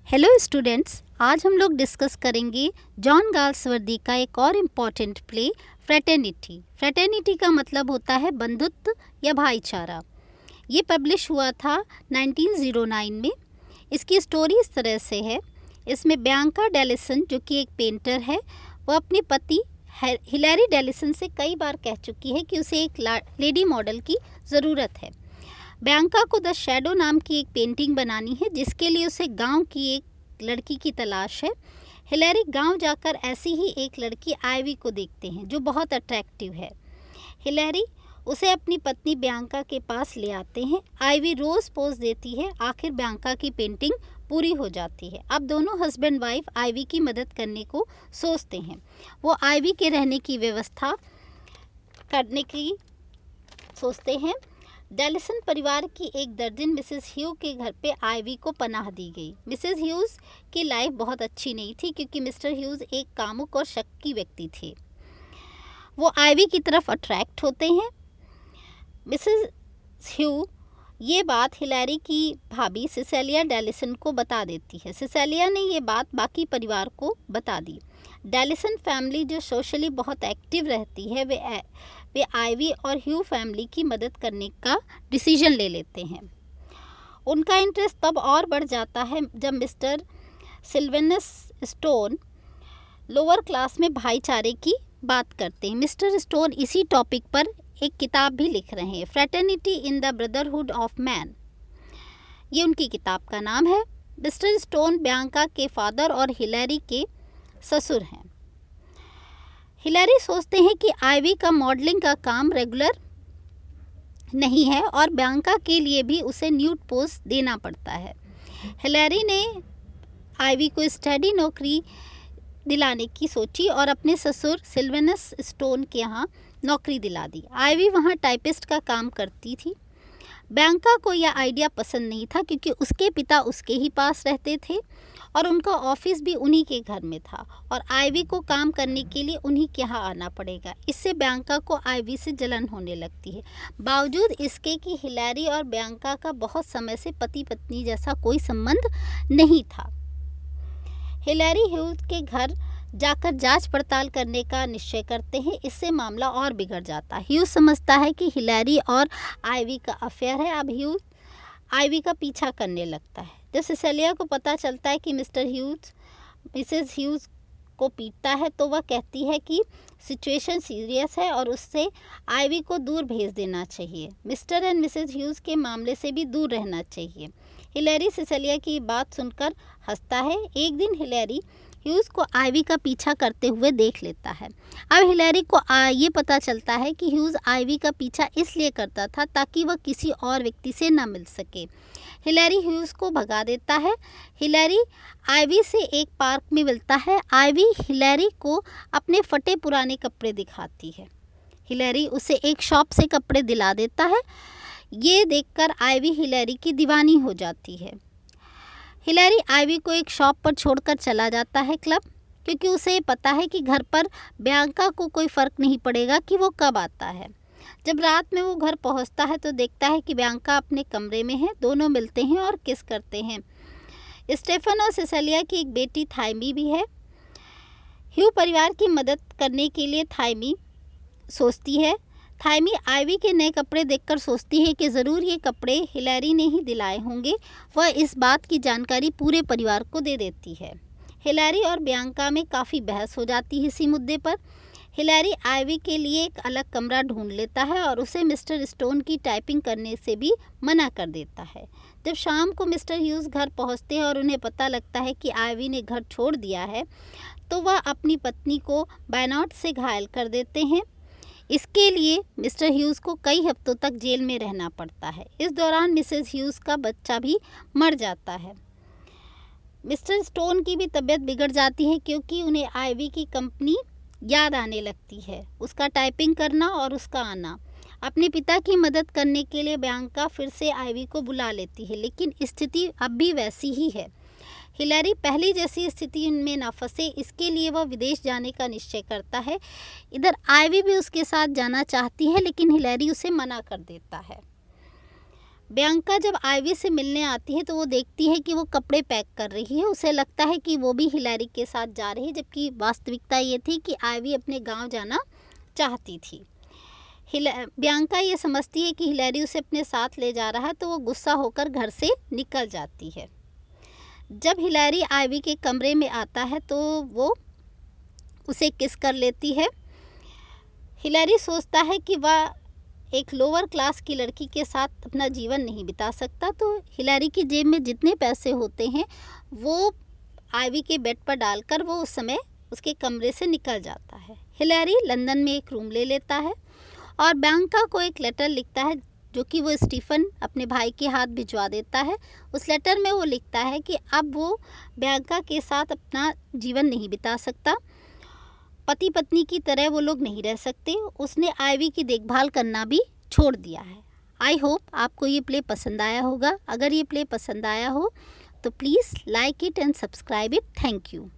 Hello students, आज हम लोग डिस्कस करेंगे जॉन गाल्सवर्दी का एक और इम्पॉर्टेंट प्ले फ्रेटर्निटी। फ्रेटर्निटी का मतलब होता है बंधुत्व या भाईचारा। ये पब्लिश हुआ था 1909 में। इसकी स्टोरी इस तरह से है। इसमें बियांका डेलिसन जो कि एक पेंटर है, वो अपने पति हिलेरी डेलिसन से कई बार कह चुकी है कि उसे एक लेडी मॉडल की ज़रूरत है। बियांका को द शैडो नाम की एक पेंटिंग बनानी है जिसके लिए उसे गांव की एक लड़की की तलाश है। हिलेरी गांव जाकर ऐसी ही एक लड़की आइवी को देखते हैं जो बहुत अट्रैक्टिव है। हिलेरी उसे अपनी पत्नी बियांका के पास ले आते हैं। आइवी रोज़ पोज देती है। आखिर बियांका की पेंटिंग पूरी हो जाती है। अब दोनों हस्बैंड वाइफ आइवी की मदद करने को सोचते हैं। वो आइवी के रहने की व्यवस्था करने की सोचते हैं। डेलिसन परिवार की एक दर्जन मिसेस ह्यू के घर पे आइवी को पनाह दी गई। मिसेस ह्यूज़ की लाइफ बहुत अच्छी नहीं थी क्योंकि मिस्टर ह्यूज़ एक कामुक और शक्की व्यक्ति थे। वो आइवी की तरफ अट्रैक्ट होते हैं। मिसेस ह्यू ये बात हिलेरी की भाभी सिसेलिया डेलिसन को बता देती है। सिसेलिया ने ये बात बाकी परिवार को बता दी। डेलिसन फैमिली जो सोशली बहुत एक्टिव रहती है, वे आइवी और ह्यू फैमिली की मदद करने का डिसीजन ले लेते हैं। उनका इंटरेस्ट तब और बढ़ जाता है जब mister Sylvanus Stone lower class में भाईचारे की बात करते हैं। मिस्टर स्टोन इसी टॉपिक पर एक किताब भी लिख रहे हैं, fraternity in the brotherhood of man. ये उनकी किताब का नाम है। मिस्टर स्टोन बियांका के फादर और हिलेरी के ससुर हैं। हिलेरी सोचते हैं कि आइवी का मॉडलिंग का काम रेगुलर नहीं है और बियांका के लिए भी उसे न्यूड पोज देना पड़ता है। हिलेरी ने आइवी को स्टडी नौकरी दिलाने की सोची और अपने ससुर सिल्वेनस स्टोन के यहाँ नौकरी दिला दी। आइवी वहाँ टाइपिस्ट का काम करती थी। बियांका को यह आइडिया पसंद नहीं था क्योंकि उसके पिता उसके ही पास रहते थे और उनका ऑफिस भी उन्हीं के घर में था और आइवी को काम करने के लिए उन्हीं के यहाँ आना पड़ेगा। इससे बियांका को आइवी से जलन होने लगती है। बावजूद इसके कि हिलेरी और बियांका का बहुत समय से पति पत्नी जैसा कोई संबंध नहीं था। हिलेरी ह्यूज के घर जाकर जांच पड़ताल करने का निश्चय करते हैं। इससे मामला और बिगड़ जाता है। ह्यूज समझता है कि हिलेरी और आइवी का अफेयर है। अब ह्यूज आइवी का पीछा करने लगता है। जब सिसेलिया को पता चलता है कि मिस्टर ह्यूज मिसेस ह्यूज को पीटता है तो वह कहती है कि सिचुएशन सीरियस है और उससे आइवी को दूर भेज देना चाहिए। मिस्टर एंड मिसेस ह्यूज के मामले से भी दूर रहना चाहिए। हिलेरी सिसेलिया की बात सुनकर हंसता है। एक दिन हिलेरी ह्यूज को आइवी का पीछा करते हुए देख लेता है। अब हिलेरी को ये पता चलता है कि ह्यूज आइवी का पीछा इसलिए करता था ताकि वह किसी और व्यक्ति से न मिल सके। हिलेरी ह्यूज को भगा देता है। हिलेरी आइवी से एक पार्क में मिलता है। आइवी हिलेरी को अपने फटे पुराने कपड़े दिखाती है। हिलेरी उसे एक शॉप से कपड़े दिला देता है। ये देखकर आइवी हिलेरी की दीवानी हो जाती है। हिलेरी आइवी को एक शॉप पर छोड़कर चला जाता है क्लब, क्योंकि उसे पता है कि घर पर बियांका को कोई फ़र्क नहीं पड़ेगा कि वो कब आता है। जब रात में वो घर पहुंचता है तो देखता है कि बियांका अपने कमरे में है। दोनों मिलते हैं और किस करते हैं। स्टेफन और सिसेलिया की एक बेटी थाइमी भी है। ह्यू परिवार की मदद करने के लिए थाइमी सोचती है। थाइमी आइवी के नए कपड़े देखकर सोचती है कि ज़रूर ये कपड़े हिलेरी ने ही दिलाए होंगे। वह इस बात की जानकारी पूरे परिवार को दे देती है। हिलेरी और बियांका में काफ़ी बहस हो जाती है इसी मुद्दे पर। हिलेरी आइवी के लिए एक अलग कमरा ढूंढ लेता है और उसे मिस्टर स्टोन की टाइपिंग करने से भी मना कर देता है। जब शाम को मिस्टर ह्यूज घर पहुंचते हैं और उन्हें पता लगता है कि आइवी ने घर छोड़ दिया है तो वह अपनी पत्नी को बैनॉट से घायल कर देते हैं। इसके लिए मिस्टर ह्यूज को कई हफ्तों तक जेल में रहना पड़ता है। इस दौरान मिसेस ह्यूज का बच्चा भी मर जाता है। मिस्टर स्टोन की भी तबीयत बिगड़ जाती है क्योंकि उन्हें आइवी की कंपनी याद आने लगती है, उसका टाइपिंग करना और उसका आना। अपने पिता की मदद करने के लिए बियांका फिर से आइवी को बुला लेती है, लेकिन स्थिति अब भी वैसी ही है। हिलेरी पहली जैसी स्थिति में ना फंसे, इसके लिए वह विदेश जाने का निश्चय करता है। इधर आइवी भी उसके साथ जाना चाहती है लेकिन हिलेरी उसे मना कर देता है। बियांका जब आइवी से मिलने आती है तो वो देखती है कि वो कपड़े पैक कर रही है। उसे लगता है कि वो भी हिलैरी के साथ जा रही है, जबकि वास्तविकता ये थी कि आइवी अपने गांव जाना चाहती थी। बियांका ये समझती है कि हिलैरी उसे अपने साथ ले जा रहा है, तो वो गुस्सा होकर घर से निकल जाती है। जब हिलैरी आइवी के कमरे में आता है तो वो उसे किस कर लेती है। हिलैरी सोचता है कि वह एक लोअर क्लास की लड़की के साथ अपना जीवन नहीं बिता सकता, तो हिलैरी की जेब में जितने पैसे होते हैं वो आइवी के बेड पर डालकर वो उस समय उसके कमरे से निकल जाता है। हिलैरी लंदन में एक रूम ले लेता है और बियांका को एक लेटर लिखता है, जो कि वो स्टीफन अपने भाई के हाथ भिजवा देता है। उस लेटर में वो लिखता है कि अब वो बियांका के साथ अपना जीवन नहीं बिता सकता, पति पत्नी की तरह वो लोग नहीं रह सकते। उसने आइवी की देखभाल करना भी छोड़ दिया है। आई होप आपको ये प्ले पसंद आया होगा। अगर ये प्ले पसंद आया हो तो please like it and subscribe it. Thank you.